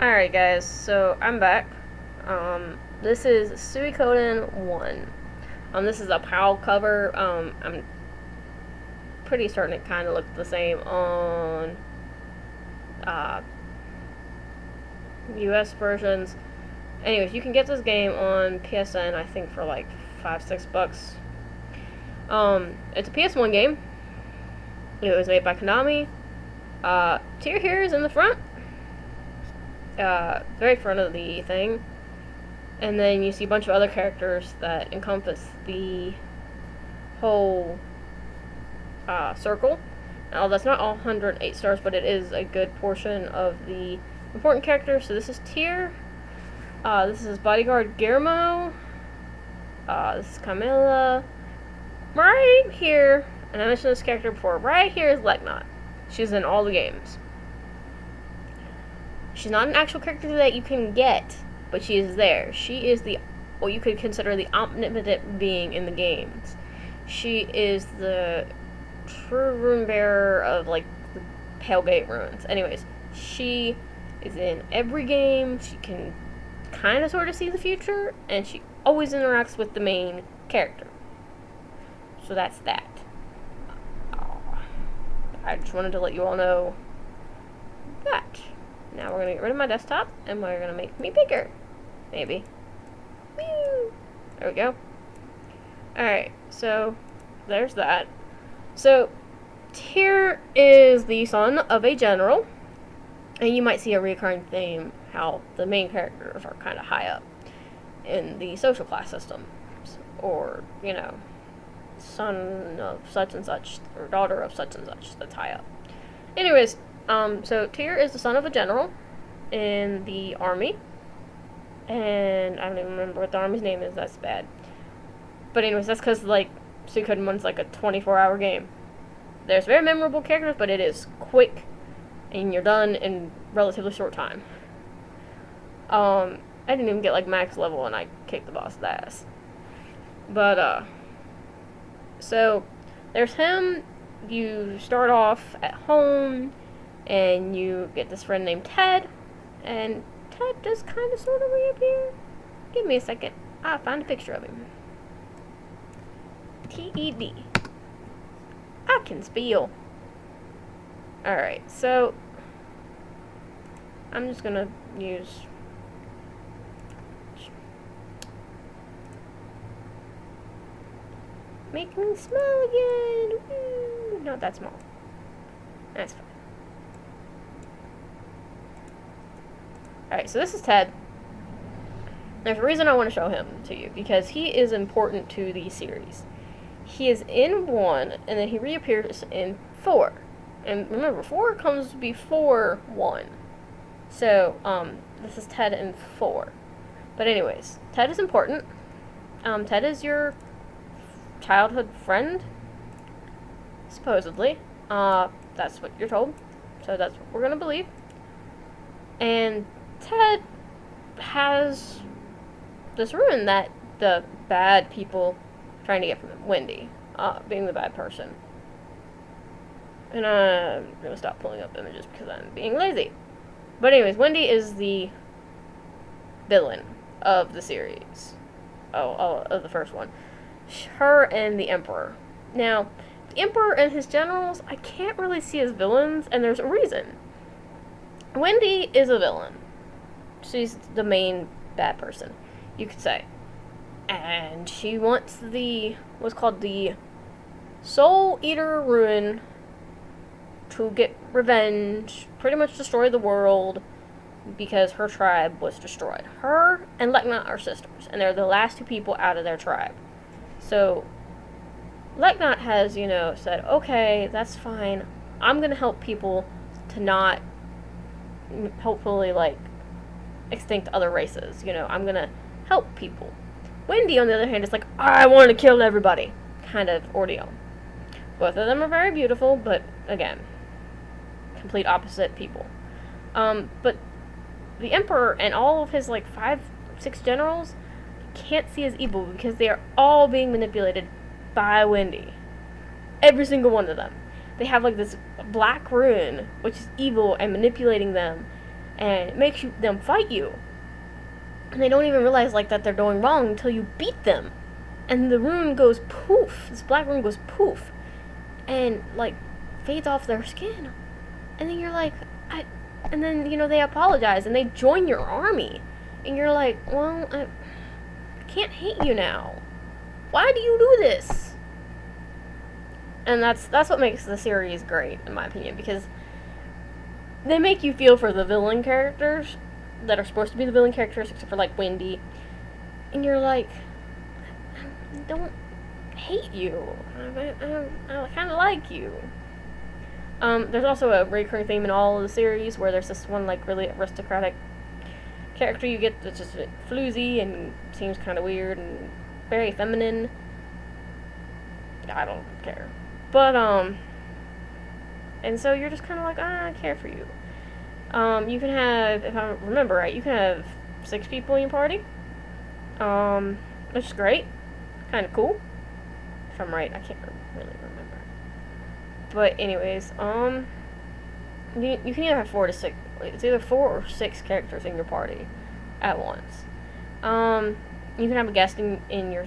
Alright guys, so I'm back. This is Suikoden 1. This is a PAL cover. I'm pretty certain it kind of looks the same on uh, US versions. Anyways, you can get this game on PSN, I think, for like $5-6. It's a PS1 game. It was made by Konami. Tier here is in the front. Very front of the thing. And then you see a bunch of other characters that encompass the whole circle. Now, that's not all 108 stars, but it is a good portion of the important characters. So this is Tyr. This is bodyguard Guillermo. This is Camilla. Right here, and I mentioned this character before, right here is Leknot. She's in all the games. She's not an actual character that you can get, but she is there. She is what you could consider the omnipotent being in the games. She is the true rune bearer of, like, the Pale Gate runes. Anyways, she is in every game. She can kind of sort of see the future, and she always interacts with the main character. So that's that. I just wanted to let you all know that. Now we're going to get rid of my desktop, and we're going to make me bigger. Maybe. Woo! There we go. Alright, so there's that. So, Tyr is the son of a general, and you might see a recurring theme how the main characters are kind of high up in the social class system. Or, you know, son of such and such, or daughter of such and such, that's high up. Anyways, so Tyr is the son of a general in the army, and I don't even remember what the army's name is, that's bad. But anyways, that's because, like, Suikoden 1's like a 24-hour game. There's very memorable characters, but it is quick, and you're done in relatively short time. I didn't even get, like, max level, and I kicked the boss's ass. But, so, there's him. You start off at home, and you get this friend named Ted, and Ted just kind of sort of reappear. Give me a second. I'll find a picture of him. T-E-D. I can spell. Alright, so I'm just gonna use make me small again. Woo. Not that small. That's fine. Alright, so this is Ted. There's a reason I want to show him to you, because he is important to the series. He is in 1, and then he reappears in 4. And remember, 4 comes before 1. So, this is Ted in 4. But anyways, Ted is important. Ted is your childhood friend, supposedly. That's what you're told. So that's what we're gonna believe. And Ted has this rune that the bad people trying to get from him. Wendy, being the bad person. And I'm gonna stop pulling up images because I'm being lazy. But anyways, Wendy is the villain of the series. Of the first one. Her and the Emperor. Now, the Emperor and his generals, I can't really see as villains, and there's a reason. Wendy is a villain. She's the main bad person, you could say. And she wants what's called the Soul Eater Rune to get revenge, pretty much destroy the world, because her tribe was destroyed. Her and Leknot are sisters, and they're the last 2 people out of their tribe. So, Leknot has, said, okay, that's fine. I'm going to help people to not, hopefully, like, extinct other races. I'm going to help people. Wendy, on the other hand, is like, I want to kill everybody kind of ordeal. Both of them are very beautiful, but, again, complete opposite people. But the Emperor and all of his, like, 5-6 generals can't see as evil because they are all being manipulated by Wendy. Every single one of them. They have, like, this black rune, which is evil and manipulating them, and it makes them fight you. And they don't even realize, like, that they're doing wrong until you beat them. And the rune goes poof. This black rune goes poof. And, like, fades off their skin. And then you're like, and then, they apologize and they join your army. And you're like, well, I can't hate you now. Why do you do this? And that's what makes the series great, in my opinion, because they make you feel for the villain characters that are supposed to be the villain characters, except for, like, Wendy. And you're like, I don't hate you. I kind of like you. There's also a recurring theme in all of the series where there's this one, like, really aristocratic character you get that's just floozy and seems kind of weird and very feminine. I don't care. But, and so you're just kind of like, I care for you. You can have, if I remember right, you can have 6 people in your party, which is great, kind of cool. If I'm right, I can't really remember. But anyways, you can either have 4 to 6. It's either 4 or 6 characters in your party at once. You can have a guest in your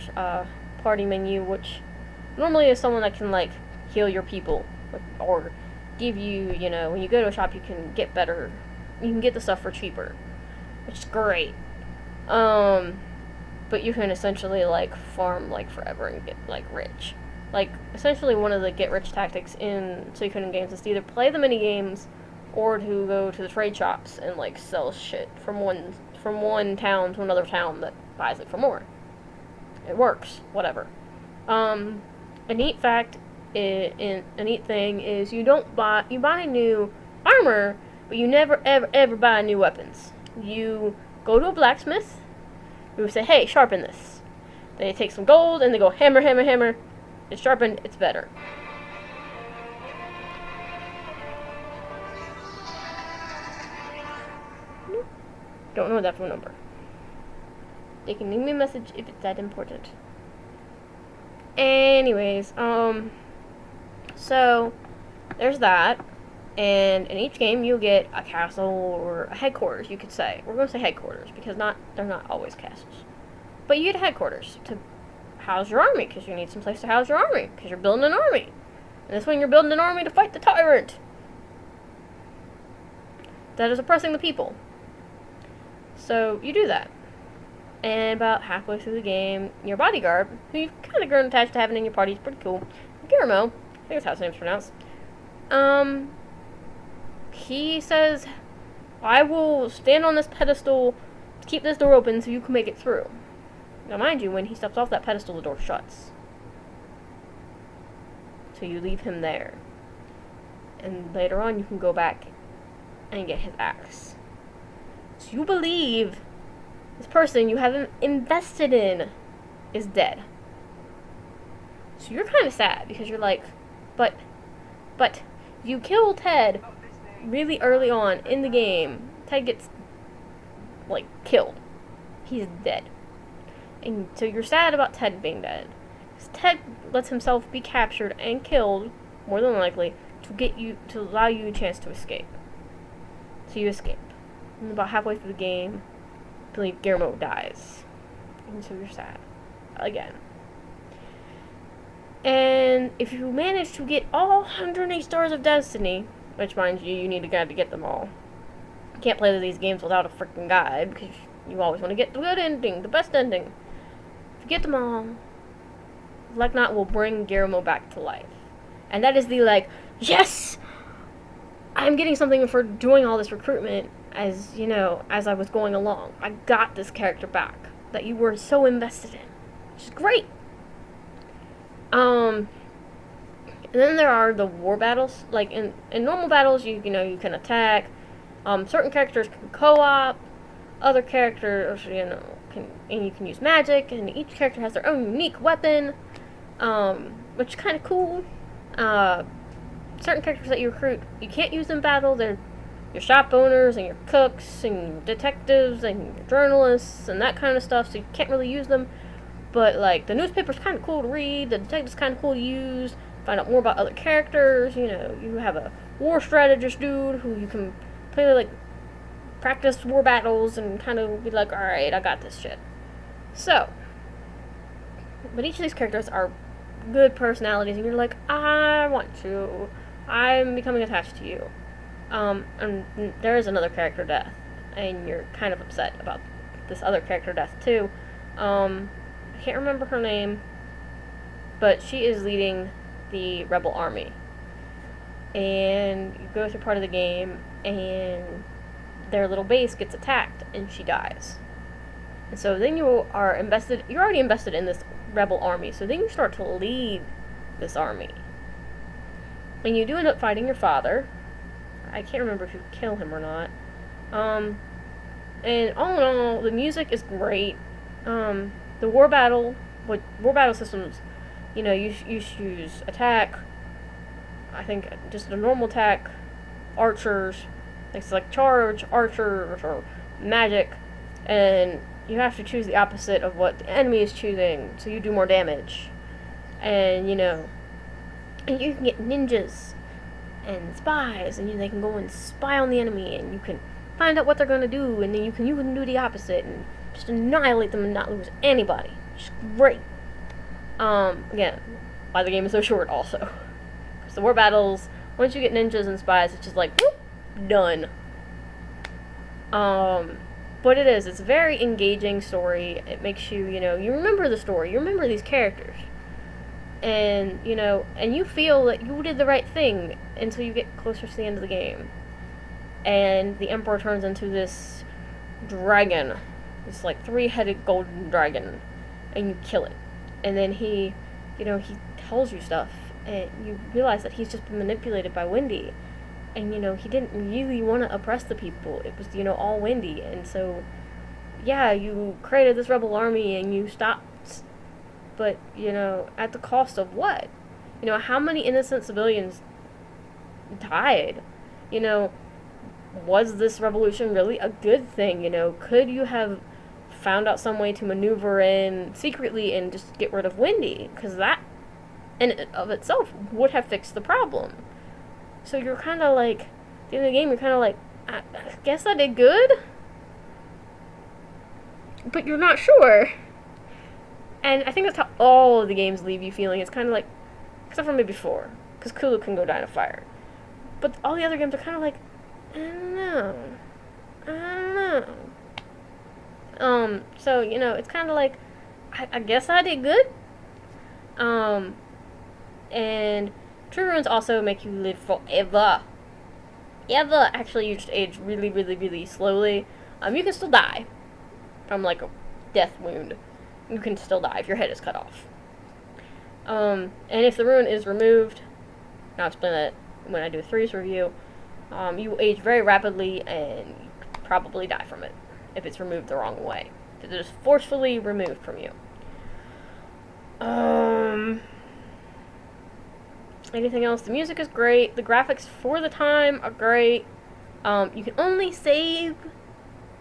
party menu, which normally is someone that can, like, heal your people or give you, when you go to a shop, you can get better. You can get the stuff for cheaper, which is great. But you can essentially, like, farm, like, forever and get, like, rich. Like, essentially one of the get-rich tactics in Suikoden games is to either play the mini-games or to go to the trade shops and, like, sell shit from one town to another town that buys it for more. It works, whatever. A neat fact, a neat thing is you buy new armor, but you never ever buy new weapons. You go to a blacksmith, who say, hey, sharpen this. They take some gold and they go hammer, hammer, hammer. It's sharpened, it's better. Don't know that phone number. They can leave me a message if it's that important. Anyways, so there's that. And in each game you'll get a castle or a headquarters, you could say. We're going to say headquarters because they're not always castles. But you get a headquarters to house your army because you need some place to house your army because you're building an army. And this one you're building an army to fight the tyrant that is oppressing the people. So you do that. And about halfway through the game, your bodyguard, who you've kind of grown attached to having in your party, is pretty cool. Guillermo, I think that's how his name's pronounced. He says, I will stand on this pedestal to keep this door open so you can make it through. Now, mind you, when he steps off that pedestal, the door shuts. So you leave him there. And later on, you can go back and get his axe. So you believe this person you haven't invested in is dead. So you're kind of sad because you're like, but you kill Ted really early on in the game. Ted gets, like, killed. He's dead. And so you're sad about Ted being dead. Because Ted lets himself be captured and killed, more than likely, to allow you a chance to escape. So you escape. And about halfway through the game, I believe Guillermo dies. And so you're sad. Again. And if you manage to get all 108 Stars of Destiny, which, mind you, you need a guide to get them all. You can't play these games without a freaking guide, because you always want to get the good ending, the best ending. If you get them all, like not will bring Guillermo back to life. And that is the, like, yes! I'm getting something for doing all this recruitment as I was going along. I got this character back that you were so invested in. Which is great. And then there are the war battles. Like, in normal battles, you can attack. Certain characters can co-op. Other characters, and you can use magic. And each character has their own unique weapon, which is kind of cool. Certain characters that you recruit, you can't use in battle. They're your shop owners and your cooks and your detectives and your journalists and that kind of stuff, so you can't really use them. But, like, the newspaper's kind of cool to read, the detective's kind of cool to use, find out more about other characters. You have a war strategist dude who you can play, like, practice war battles and kind of be like, alright, I got this shit. So, but each of these characters are good personalities, and you're like, I want you. I'm becoming attached to you. And there is another character death, and you're kind of upset about this other character death too. I can't remember her name, but she is leading the rebel army. And you go through part of the game, and their little base gets attacked, and she dies. And so then you're already invested in this rebel army, so then you start to lead this army. And you do end up fighting your father. I can't remember if you kill him or not. And all in all, the music is great. The war battle systems, you use attack, I think just a normal attack, archers, it's like charge, archers, or magic, and you have to choose the opposite of what the enemy is choosing, so you do more damage. And, and you can get ninjas and spies, and they can go and spy on the enemy, and you can find out what they're going to do, and then you can do the opposite, and just annihilate them and not lose anybody. Which is great. Again, why the game is so short also. Because the war battles, once you get ninjas and spies, it's just like, whoop, done. But it's a very engaging story. It makes you, you remember the story, you remember these characters. And, and you feel that you did the right thing until you get closer to the end of the game. And the Emperor turns into this dragon, this like 3-headed golden dragon, and you kill it. And then he tells you stuff, and you realize that he's just been manipulated by Wendy. And, he didn't really want to oppress the people. It was, all Wendy. And so, yeah, you created this rebel army and you stopped. But, at the cost of what? How many innocent civilians died? Was this revolution really a good thing? Could you have found out some way to maneuver in secretly and just get rid of Wendy? Because that, in and of itself, would have fixed the problem. So you're kind of like, at the end of the game, you're kind of like, I guess I did good? But you're not sure. And I think that's how all of the games leave you feeling. It's kind of like, except for maybe 4, because Kulu can go die in a fire. But all the other games are kind of like, I don't know. So, it's kind of like, I guess I did good. And True Runes also make you live forever. Actually, you just age really, really, really slowly. You can still die from, like, a death wound. You can still die if your head is cut off. And if the rune is removed, and I'll explain that when I do a 3's review, you will age very rapidly and you probably die from it if it's removed the wrong way. If it is forcefully removed from you. Anything else? The music is great. The graphics for the time are great. You can only save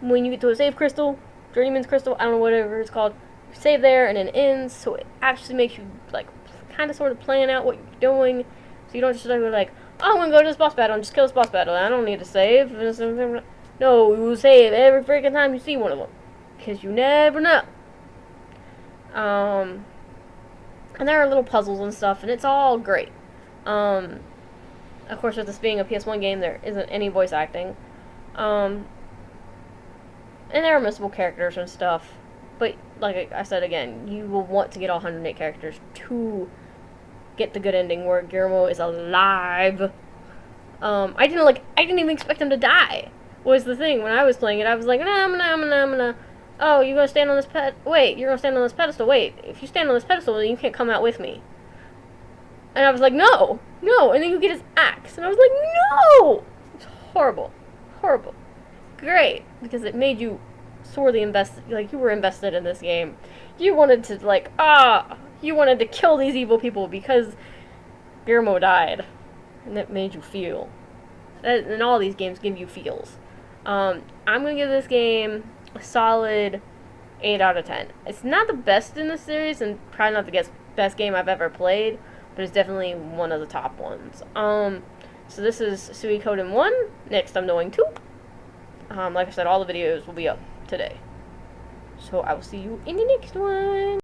when you get to a save crystal, Journeyman's crystal, I don't know, whatever it's called. You save there and it ends, so it actually makes you, like, kind of sort of plan out what you're doing. So you don't just like, oh, I'm going to go to this boss battle and just kill this boss battle. I don't need to save. No, you save every freaking time you see one of them. Because you never know. And there are little puzzles and stuff, and it's all great. Of course, with this being a PS1 game, there isn't any voice acting. And there are missable characters and stuff. But, like I said again, you will want to get all 108 characters to get the good ending where Guillermo is alive. I didn't even expect him to die, was the thing. When I was playing it, I was like, nah, I'm gonna, oh, you're gonna stand on this you're gonna stand on this pedestal, wait, if you stand on this pedestal, then you can't come out with me. And I was like, no, and then you get his axe, and I was like, no! It's horrible. Great, because it made you sorely invested, like, you were invested in this game. You wanted to, you wanted to kill these evil people because Guillermo died. And that made you feel. And all these games give you feels. I'm going to give this game a solid 8 out of 10. It's not the best in the series, and probably not the best game I've ever played, but it's definitely one of the top ones. So this is Suikoden 1. Next, I'm doing 2. Like I said, all the videos will be up today. So I will see you in the next one.